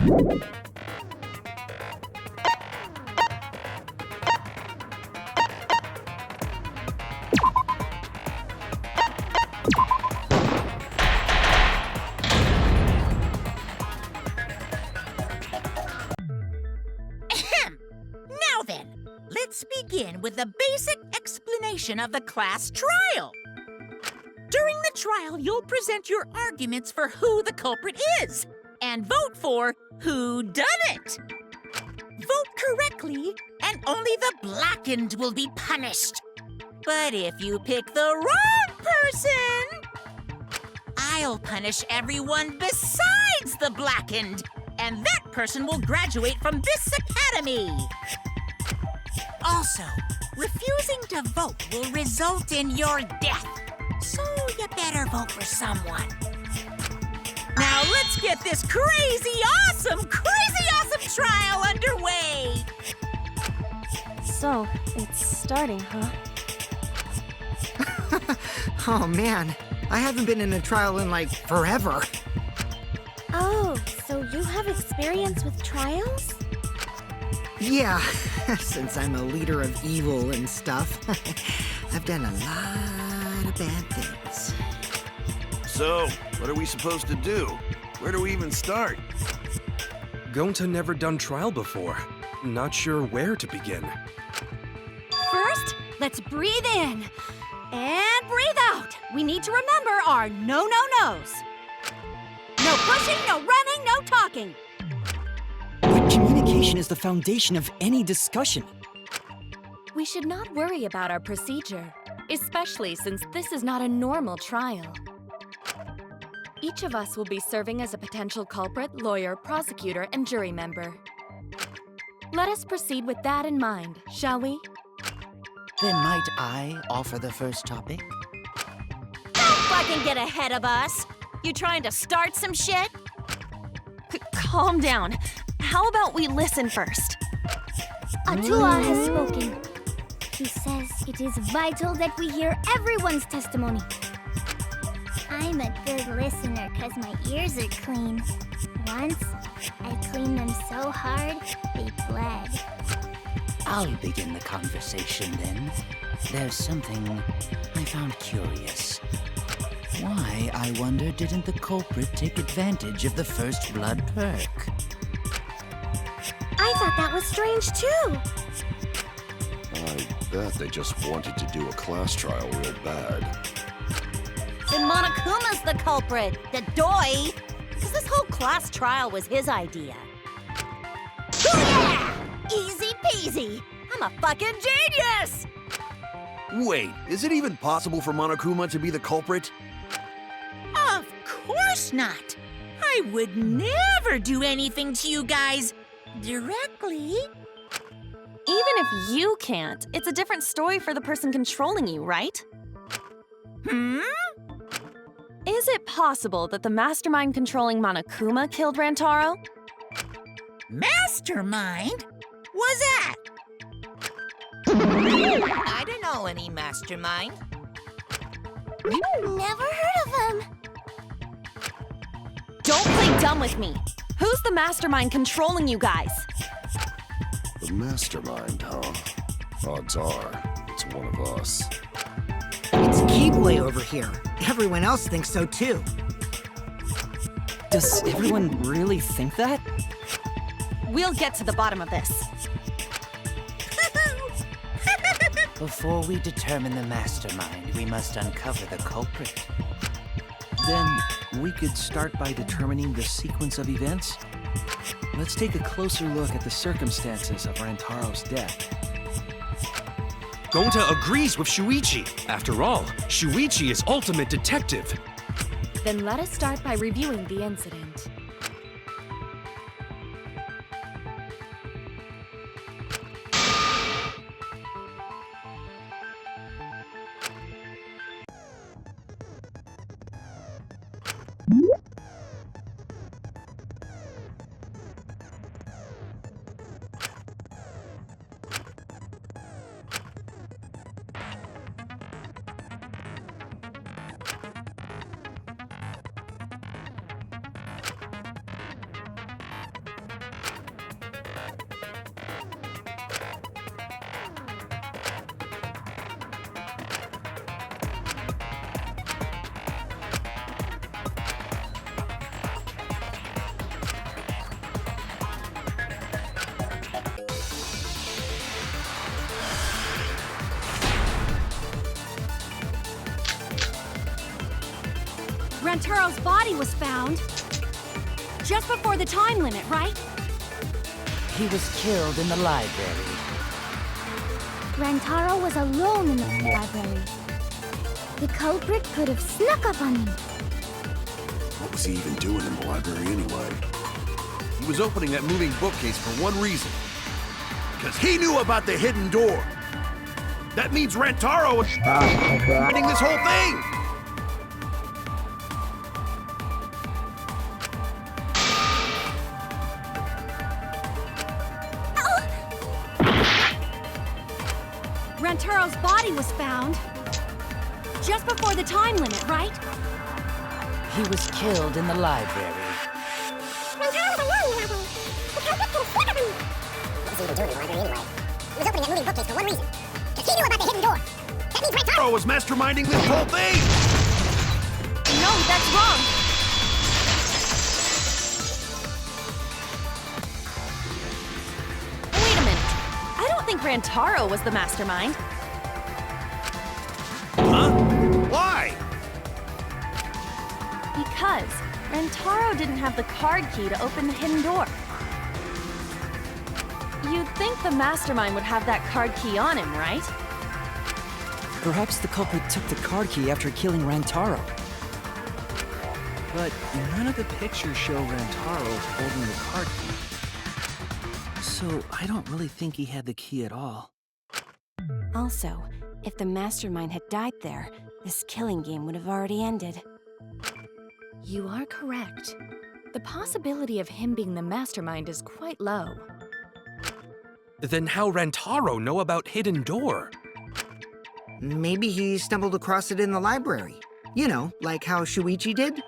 Now then, let's begin with the basic explanation of the class trial. During the trial, you'll present your arguments for who the culprit is and vote for who done it. Vote correctly, and only the blackened will be punished. But if you pick the wrong person, I'll punish everyone besides the blackened, and that person will graduate from this academy. Also, refusing to vote will result in your death. So you better vote for someone. Now let's get this crazy awesome trial underway! So, it's starting, huh? Oh man, I haven't been in a trial in like forever. Oh, so you have experience with trials? Yeah, since I'm a leader of evil and stuff, I've done a lot of bad things. So, what are we supposed to do? Where do we even start? Gonta never done trial before. Not sure where to begin. First, let's breathe in. And breathe out. We need to remember our no-no-nos. No pushing, no running, no talking. But communication is the foundation of any discussion. We should not worry about our procedure, especially since this is not a normal trial. Each of us will be serving as a potential culprit, lawyer, prosecutor, and jury member. Let us proceed with that in mind, shall we? Then might I offer the first topic? Don't fucking get ahead of us. You trying to start some shit? Calm down. How about we listen first? Atua has spoken. He says it is vital that we hear everyone's testimony. I'm a good listener because my ears are clean. Once, I cleaned them so hard, they bled. I'll begin the conversation then. There's something I found curious. Why, I wonder, didn't the culprit take advantage of the first blood perk? I thought that was strange too. I bet they just wanted to do a class trial real bad. Then Monokuma's the culprit, the doi. Because this whole class trial was his idea. Yeah! Easy peasy. I'm a fucking genius! Wait, is it even possible for Monokuma to be the culprit? Of course not. I would never do anything to you guys directly. Even if you can't, it's a different story for the person controlling you, right? Is it possible that the mastermind controlling Monokuma killed Rantaro? Mastermind? Was that? I don't know any mastermind. Never heard of him. Don't play dumb with me. Who's the mastermind controlling you guys? The mastermind, huh? Odds are, it's one of us. It's Keyboy over here. Everyone else thinks so too. Does everyone really think that? We'll get to the bottom of this. Before we determine the mastermind, we must uncover the culprit. Then, we could start by determining the sequence of events. Let's take a closer look at the circumstances of Rantaro's death. Gonta agrees with Shuichi. After all, Shuichi is ultimate detective. Then let us start by reviewing the incident. Rantaro's body was found just before the time limit, right? He was killed in the library. Rantaro was alone in the library. The culprit could have snuck up on him. What was he even doing in the library anyway? He was opening that moving bookcase for one reason. Because he knew about the hidden door. That means Rantaro was hiding this whole thing! Rantaro's body was found just before the time limit, right? He was killed in the library. What was he even doing in the library anyway? He was opening that moving bookcase for one reason. Because he knew about the hidden door. That means Rantaro was masterminding this whole thing! No, that's wrong. Wait a minute. I don't think Rantaro was the mastermind. Huh? Why? Because Rantaro didn't have the card key to open the hidden door. You'd think the mastermind would have that card key on him, right? Perhaps the culprit took the card key after killing Rantaro. But none of the pictures show Rantaro holding the card key. So I don't really think he had the key at all. Also, if the mastermind had died there, this killing game would have already ended. You are correct. The possibility of him being the mastermind is quite low. Then how Rantaro know about Hidden Door? Maybe he stumbled across it in the library. You know, like how Shuichi did?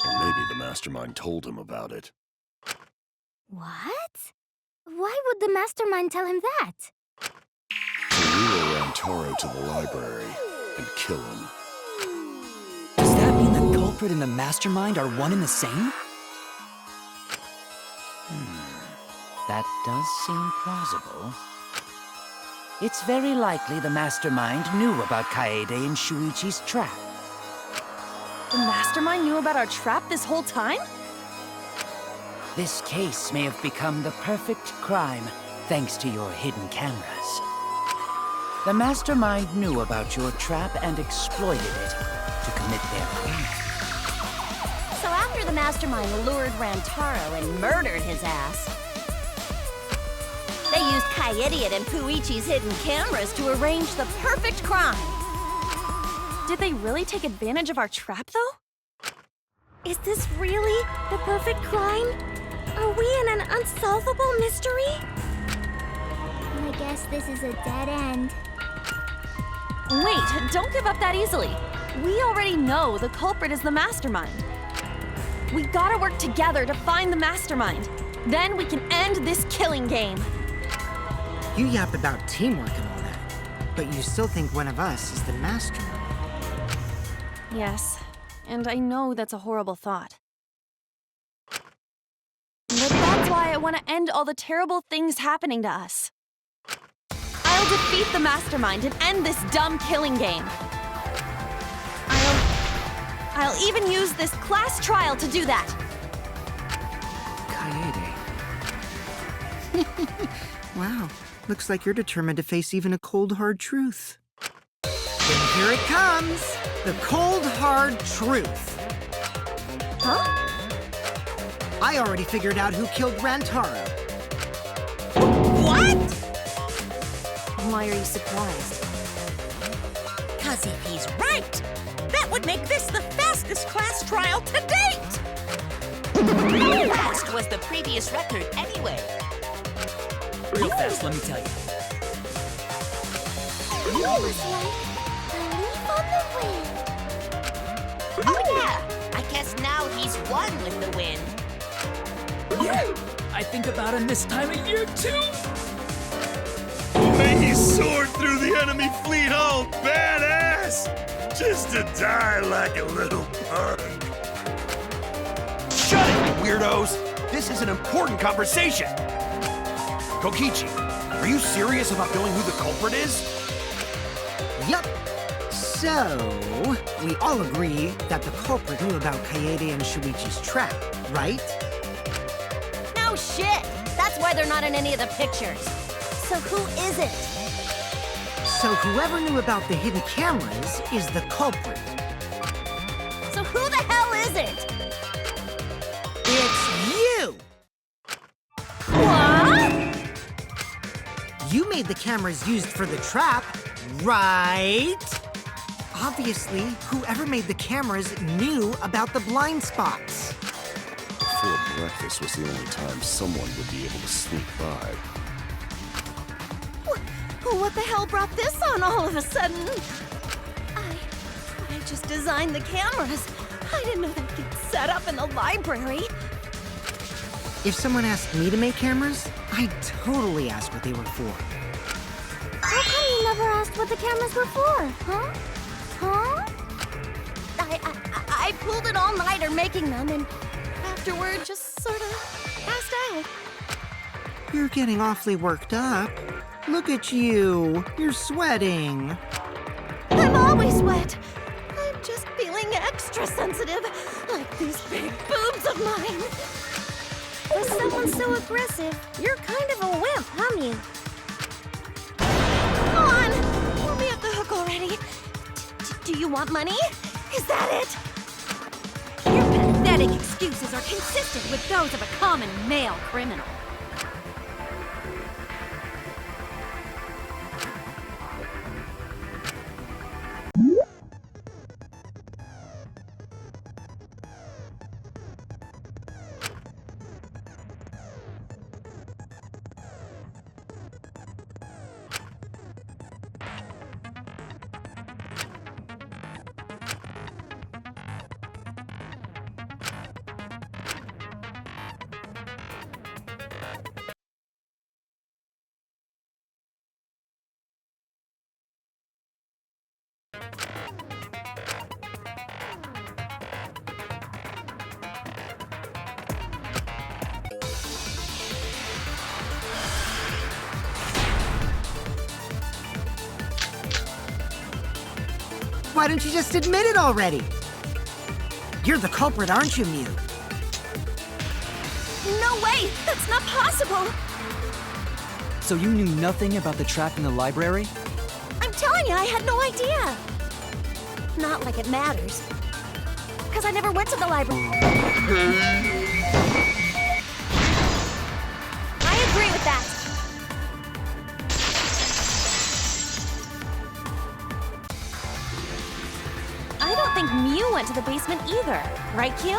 Or maybe the mastermind told him about it. What? Why would the mastermind tell him that? To lure Rantaro to the library and kill him. Does that mean the culprit and the mastermind are one and the same? That does seem plausible. It's very likely the mastermind knew about Kaede and Shuichi's trap. The mastermind knew about our trap this whole time? This case may have become the perfect crime thanks to your hidden cameras. The mastermind knew about your trap and exploited it to commit their crime. So after the mastermind lured Rantaro and murdered his ass, they used Kaede and Puichi's hidden cameras to arrange the perfect crime. Did they really take advantage of our trap, though? Is this really the perfect crime? Are we in an unsolvable mystery? I guess this is a dead end. Wait, don't give up that easily. We already know the culprit is the mastermind. We gotta work together to find the mastermind. Then we can end this killing game. You yap about teamwork and all that, but you still think one of us is the mastermind. Yes, and I know that's a horrible thought. But that's why I want to end all the terrible things happening to us. I'll defeat the mastermind and end this dumb killing game. I'll even use this class trial to do that. Kaede. Wow, looks like you're determined to face even a cold, hard truth. Then here it comes, the cold, hard truth. Huh? I already figured out who killed Rantaro. What? Why are you surprised? 'Cause if he's right, that would make this the fastest class trial to date! Fast was the previous record anyway. Real fast, let me tell you. It was like a leaf on the wind. Oh yeah! I guess now he's one with the wind. Yeah, I think about him this time of year too. May he soar through the enemy fleet all badass! Just to die like a little punk. Shut it, you weirdos! This is an important conversation! Kokichi, are you serious about knowing who the culprit is? Yup, So, we all agree that the culprit knew about Kaede and Shuichi's trap, right? No shit! That's why they're not in any of the pictures. So who is it? So whoever knew about the hidden cameras is the culprit. So who the hell is it? It's you! What? You made the cameras used for the trap, right? Obviously, whoever made the cameras knew about the blind spots. Before breakfast was the only time someone would be able to sneak by. What the hell brought this on all of a sudden? I just designed the cameras. I didn't know they'd get set up in the library. If someone asked me to make cameras, I'd totally ask what they were for. How come you never asked what the cameras were for, huh? Huh? I pulled an all-nighter making them, and afterward just sort of passed out. You're getting awfully worked up. Look at you. You're sweating. I'm always wet. I'm just feeling extra sensitive, like these big boobs of mine. With someone so aggressive, you're kind of a wimp, huh, Mew? Come on! Let me off the hook already. Do you want money? Is that it? Your pathetic excuses are consistent with those of a common male criminal. Why don't you just admit it already? You're the culprit, aren't you, Mew? No way! That's not possible! So you knew nothing about the trap in the library? I'm telling you, I had no idea. Not like it matters. Because I never went to the library. I agree with that. I don't think Mew went to the basement either. Right, Q?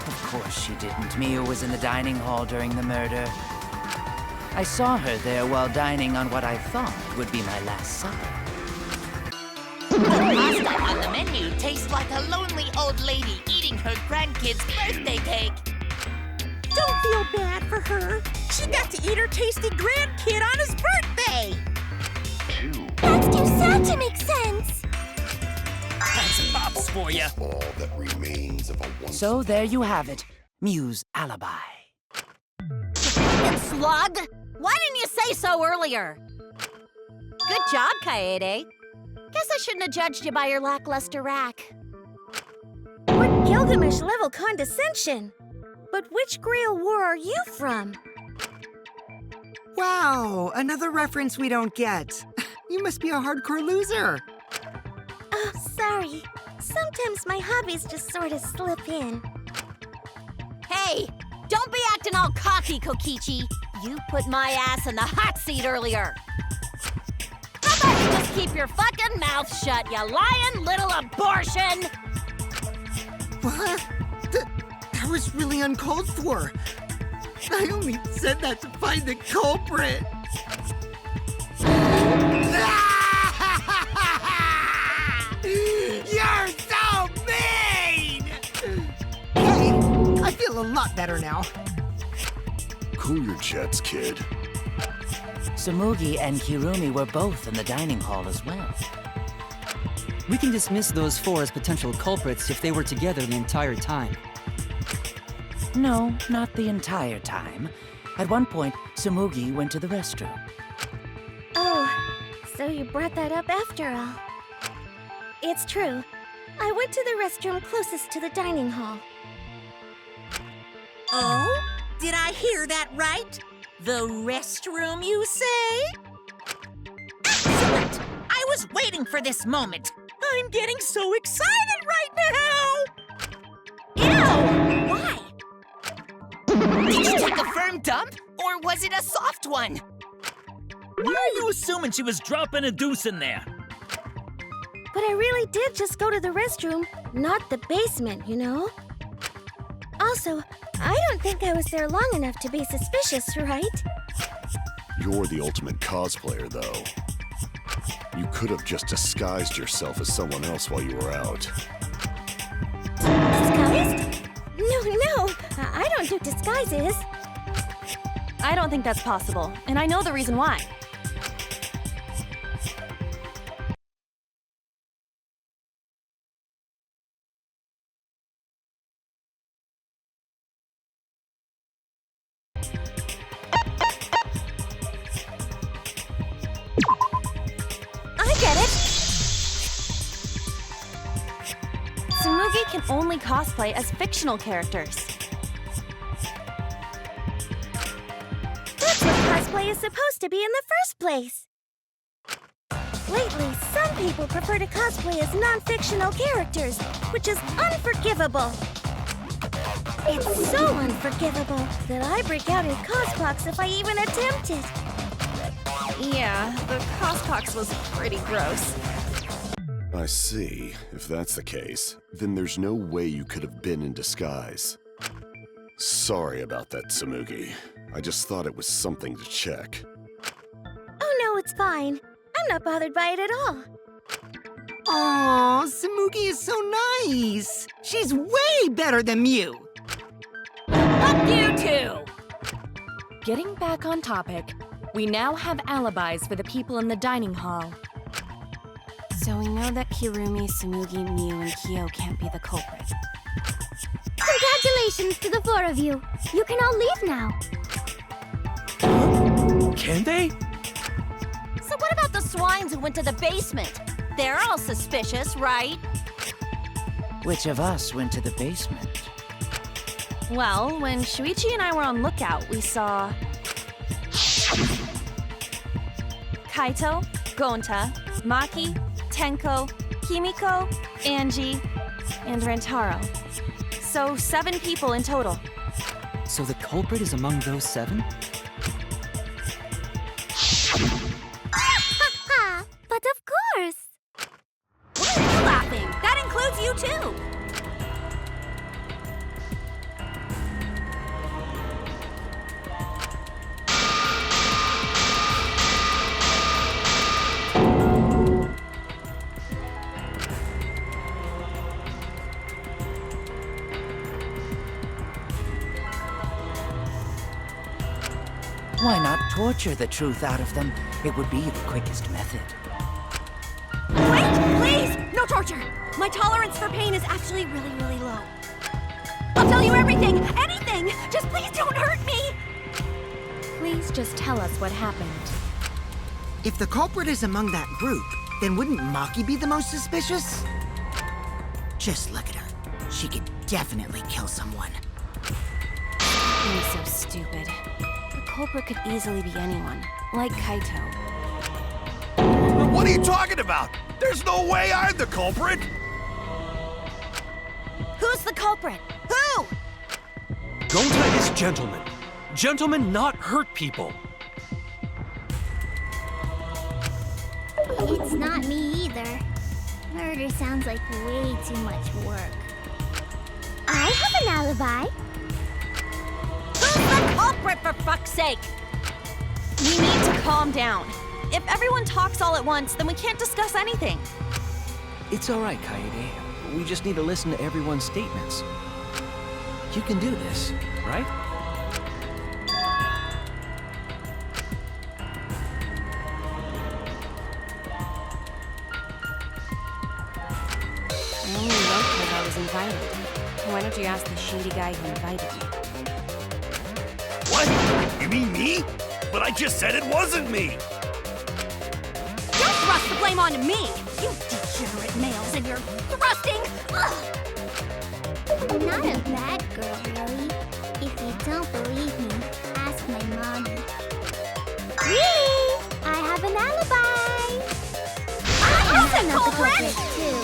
Of course she didn't. Mew was in the dining hall during the murder. I saw her there while dining on what I thought would be my last supper. The pasta on the menu tastes like a lonely old lady eating her grandkid's birthday cake. Don't feel bad for her. She got to eat her tasty grandkid on his birthday. That's too sad to make sense. That's Pops for you. All that remains of a once. So there you have it. Mew's alibi. And slug! Why didn't you say so earlier? Good job, Kaede. Guess I shouldn't have judged you by your lackluster rack. What Gilgamesh-level condescension? But which Grail War are you from? Wow, another reference we don't get. You must be a hardcore loser. Oh, sorry. Sometimes my hobbies just sort of slip in. Hey! Don't be acting all cocky, Kokichi. You put my ass in the hot seat earlier. How about you just keep your fucking mouth shut, you lying little abortion? What? That was really uncalled for. I only said that to find the culprit. You're so mean! Hey, I feel a lot better now. Cool your jets, kid. Tsumugi and Kirumi were both in the dining hall as well. We can dismiss those four as potential culprits if they were together the entire time. No, not the entire time. At one point, Tsumugi went to the restroom. Oh, So you brought that up after all. It's true. I went to the restroom closest to the dining hall. Oh? Did I hear that right? The restroom, you say? Excellent! I was waiting for this moment. I'm getting so excited right now! Ew! Why? Did you take a firm dump, or was it a soft one? Why are you assuming she was dropping a deuce in there? But I really did just go to the restroom, not the basement, you know? Also, I don't think I was there long enough to be suspicious, right? You're the ultimate cosplayer, though. You could have just disguised yourself as someone else while you were out. Disguised? No, I don't do disguises. I don't think that's possible, and I know the reason why. I get it! Tsumugi can only cosplay as fictional characters. That's what cosplay is supposed to be in the first place. Lately, some people prefer to cosplay as non-fictional characters, which is unforgivable. It's so unforgivable that I break out in cosbox if I even attempt it. Yeah, the cosbox was pretty gross. I see. If that's the case, then there's no way you could have been in disguise. Sorry about that, Tsumugi. I just thought it was something to check. Oh no, it's fine. I'm not bothered by it at all. Aw, Tsumugi is so nice. She's way better than Mew. Fuck you too! Getting back on topic, we now have alibis for the people in the dining hall. So we know that Kirumi, Tsumugi, Mew, and Kyo can't be the culprit. Congratulations to the four of you. You can all leave now. Can they? So what about the swines who went to the basement? They're all suspicious, right? Which of us went to the basement? Well, when Shuichi and I were on lookout, we saw Kaito, Gonta, Maki, Tenko, Kimiko, Angie, and Rantaro. So 7 people in total. So the culprit is among those 7? Ha! But of course! Why are you laughing? That includes you too! Why not torture the truth out of them? It would be the quickest method. Wait, please! No torture! My tolerance for pain is actually really, really low. I'll tell you everything! Anything! Just please don't hurt me! Please just tell us what happened. If the culprit is among that group, then wouldn't Maki be the most suspicious? Just look at her. She could definitely kill someone. I'm so stupid. The culprit could easily be anyone, like Kaito. What are you talking about? There's no way I'm the culprit! Who's the culprit? Who? Gonta is gentleman. Gentlemen not hurt people. It's not me either. Murder sounds like way too much work. I have an alibi. Who's the culprit, for fuck's sake? We need to calm down. If everyone talks all at once, then we can't discuss anything. It's all right, Kaede. We just need to listen to everyone's statements. You can do this, right? I only wrote because I was invited. Why don't you ask the shady guy who invited me? What? You mean me? But I just said it wasn't me! Don't toss the blame onto me! You degenerate males and your thrusting! Ugh. I'm not a bad girl, really. If you don't believe me, ask my mommy. Really? I have an alibi! I'm not the culprit, too.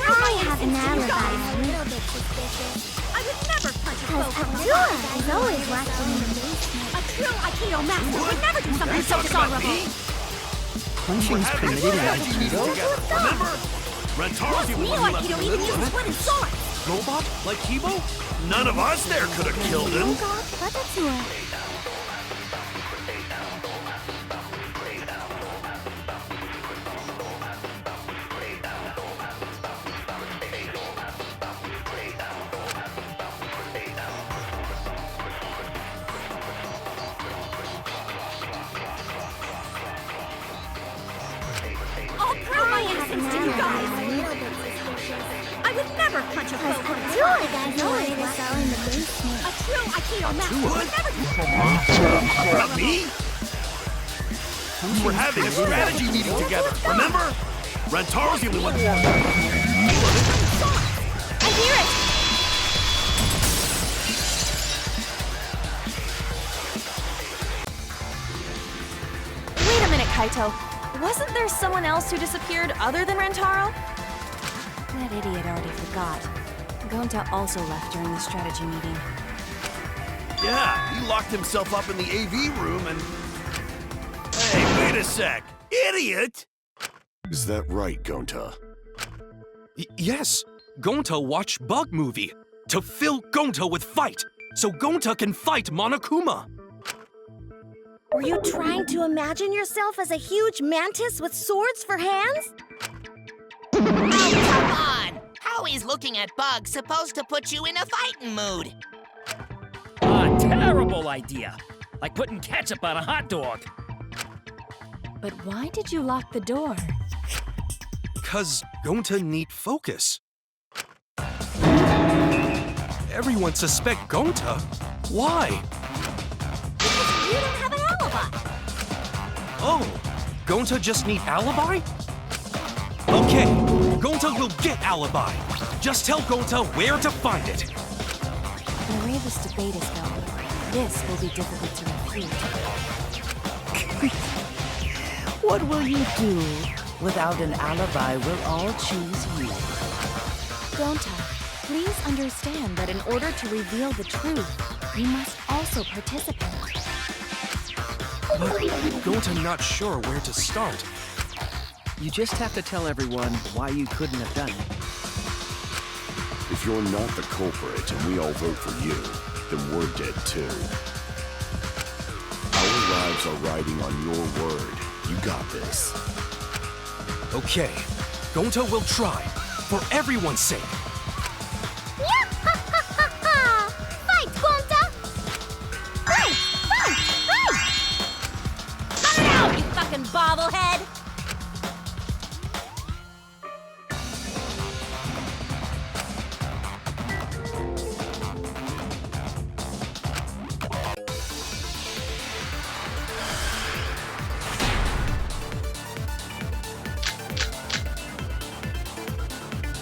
I have an alibi. A little bit suspicious. I would never punch a Because foe Abdullah is always watching in the basement. A true Aikido master would never do something so dishonorable! Punching's permitted in Aikido? Remember? Rantaro's the Neo one who left Aikido the even middle of uses it. wooden swords! Robot? Like Kibo? None of us there could have killed him. I'll prove my innocence to you guys! I would never punch a foe for Abdullah guys know where it is all in the basement. A true Aikido master would never do Not me? We're having a strategy meeting together, remember? Rantaro's the only one. I hear it! Wait a minute, Kaito. Wasn't there someone else who disappeared other than Rantaro? That idiot already forgot. Gonta also left during the strategy meeting. Yeah, he locked himself up in the AV room and... Hey, wait a sec! Idiot! Is that right, Gonta? Yes, Gonta watched Bug Movie to fill Gonta with fight, so Gonta can fight Monokuma. Were you trying to imagine yourself as a huge mantis with swords for hands? Oh, come on! How is looking at bugs supposed to put you in a fighting mood? Ah, terrible idea. Like putting ketchup on a hot dog. But why did you lock the door? 'Cause Gonta need focus. Everyone suspect Gonta. Why? Because you don't have an alibi! Oh, Gonta just need alibi? Okay, Gonta will get alibi. Just tell Gonta where to find it. The way this debate is going, this will be difficult to refute. What will you do? Without an alibi, we'll all choose you. Gonta, please understand that in order to reveal the truth, you must also participate. But Gonta not sure where to start. You just have to tell everyone why you couldn't have done it. If you're not the culprit and we all vote for you, then we're dead too. Our lives are riding on your word. You got this. Okay, Gonta will try, for everyone's sake. Fight, Gonta! Fight! Fight! Fight! Cut it out, you fucking bobblehead!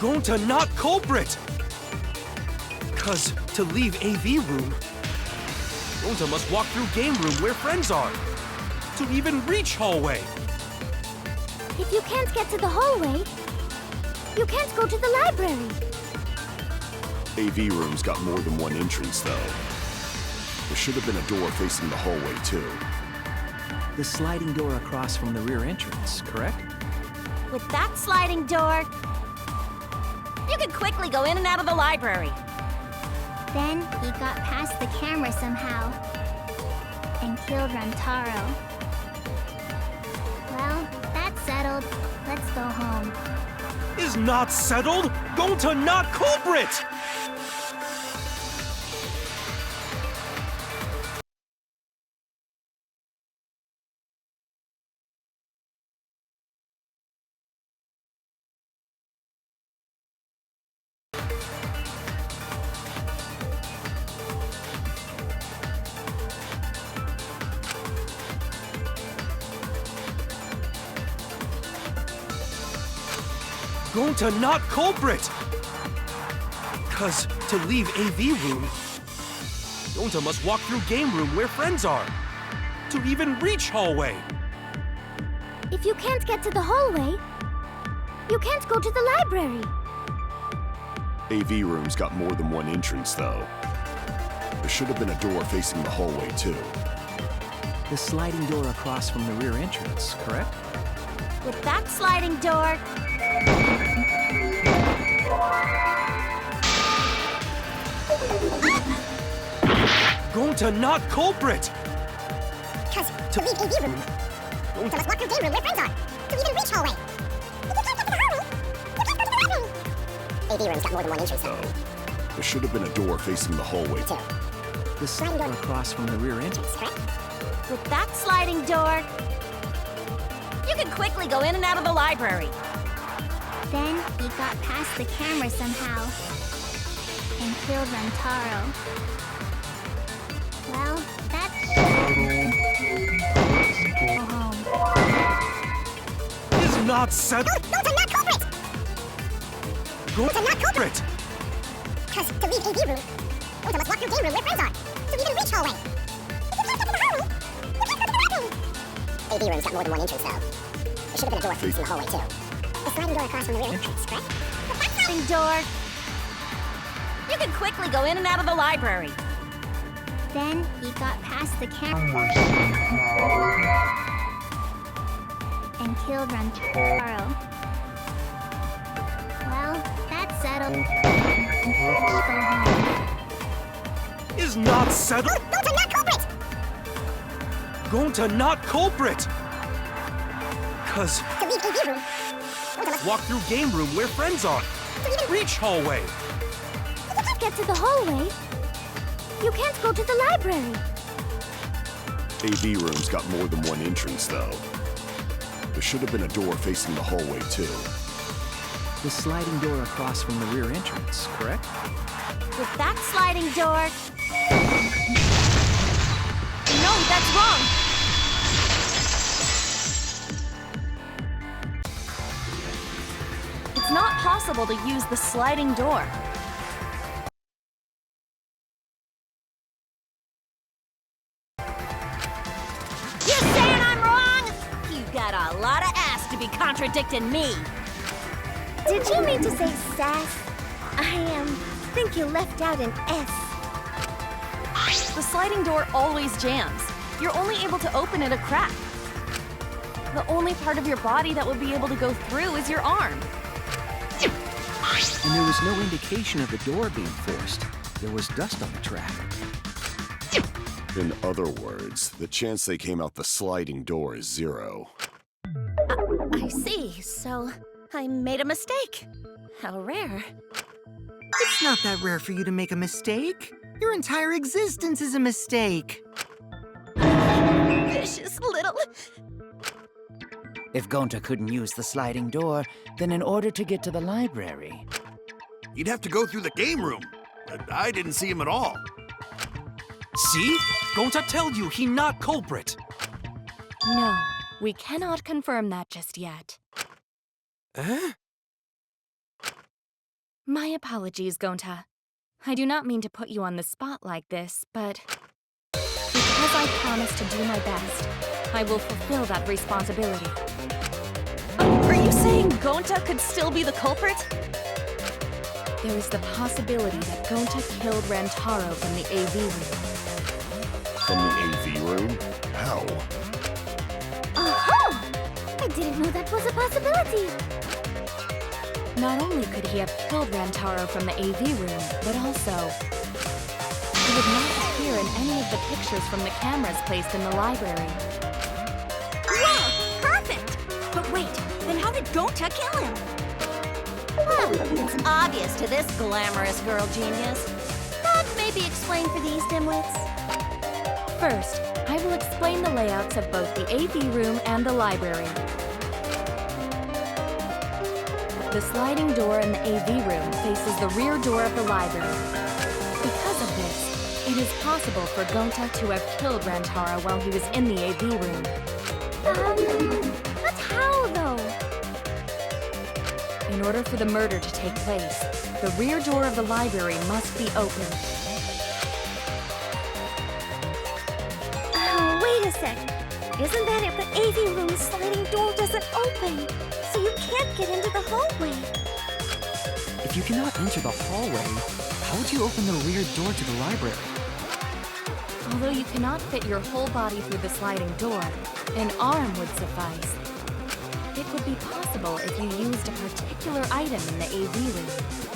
Gonta not culprit! Cause to leave AV room, Gonta must walk through game room where friends are. To even reach hallway. If you can't get to the hallway, you can't go to the library. AV room's got more than one entrance, though. There should have been a door facing the hallway, too. The sliding door across from the rear entrance, correct? With that sliding door, you can quickly go in and out of the library. Then he got past the camera somehow and killed Rantaro. Well, that's settled. Let's go home. Is not settled! Gonta not culprit! Gonta not culprit! Cause to leave AV room, Gonta must walk through game room where friends are. To even reach hallway. If you can't get to the hallway, you can't go to the library. AV room's got more than one entrance, though. There should have been a door facing the hallway, too. The sliding door across from the rear entrance, correct? With that sliding door, Gonta not culprit! Cause to leave AV room, Gonta must walk through game room where friends are. To even reach hallway. If you can't get to the hallway, you can't go to the library. AV room's got more than one entrance, though. There should have been a door facing the hallway, too. The sliding door across from the rear entrance, correct? with that sliding door, you can quickly go in and out of the library. Then he got past the camera somehow and killed Rantaro. Well, that's... Go home. Is not settled! Gonta not culprit! Gonta not culprit! Cause to leave AV room, Gonta must walk through game room where friends are. To even reach hallway. If you can't get to the hallway, you can't go to the library. AV room's got more than one entrance, though. There should have been a door facing the hallway, too. The sliding door across from the rear entrance, correct? With that sliding door, you can quickly go in and out of the library. Then he got past the camera and killed Rantaro. Well, that's settled. Go home. Is not settled! Gonta not culprit! Gonta not culprit! Cause to leave AV room, walk through game room where friends are. to even Reach hallway. If you can't get to the hallway, you can't go to the library. AV room's got more than one entrance, though. There should have been a door facing the hallway, too. The sliding door across from the rear entrance, correct? With that sliding door... No, that's wrong! It's not possible to use the sliding door. You saying I'm wrong? You got a lot of ass to be contradicting me. Did you mean to say sass? I think you left out an S. The sliding door always jams. You're only able to open it a crack. The only part of your body that would be able to go through is your arm. And there was no indication of the door being forced. There was dust on the track. In other words, the chance they came out the sliding door is 0. I see, so I made a mistake. How rare. It's not that rare for you to make a mistake. Your entire existence is a mistake. Vicious little... If Gonta couldn't use the sliding door, then in order to get to the library... You'd have to go through the game room. But I didn't see him at all. See? Gonta tell you he not culprit. No, we cannot confirm that just yet. Eh? My apologies, Gonta. I do not mean to put you on the spot like this, but because I promised to do my best, I will fulfill that responsibility. Are you saying Gonta could still be the culprit? There is the possibility that Gonta killed Rantaro from the AV room. From the AV room? How? Oh! I didn't know that was a possibility. Not only could he have killed Rantaro from the AV room, but also he would not appear in any of the pictures from the cameras placed in the library. Wow! Perfect! But wait, then how did Gonta kill him? Well, it's obvious to this glamorous girl genius. But maybe explain for these dimwits. First, I will explain the layouts of both the AV room and the library. The sliding door in the AV room faces the rear door of the library. Because of this, it is possible for Gonta to have killed Rantaro while he was in the AV room. But how, though? In order for the murder to take place, the rear door of the library must be opened. Wait a sec. Isn't that if the AV room's sliding door doesn't open? So you can't get into the hallway. If you cannot enter the hallway, how would you open the rear door to the library? Although you cannot fit your whole body through the sliding door, an arm would suffice. It would be possible if you used a particular item in the AV room.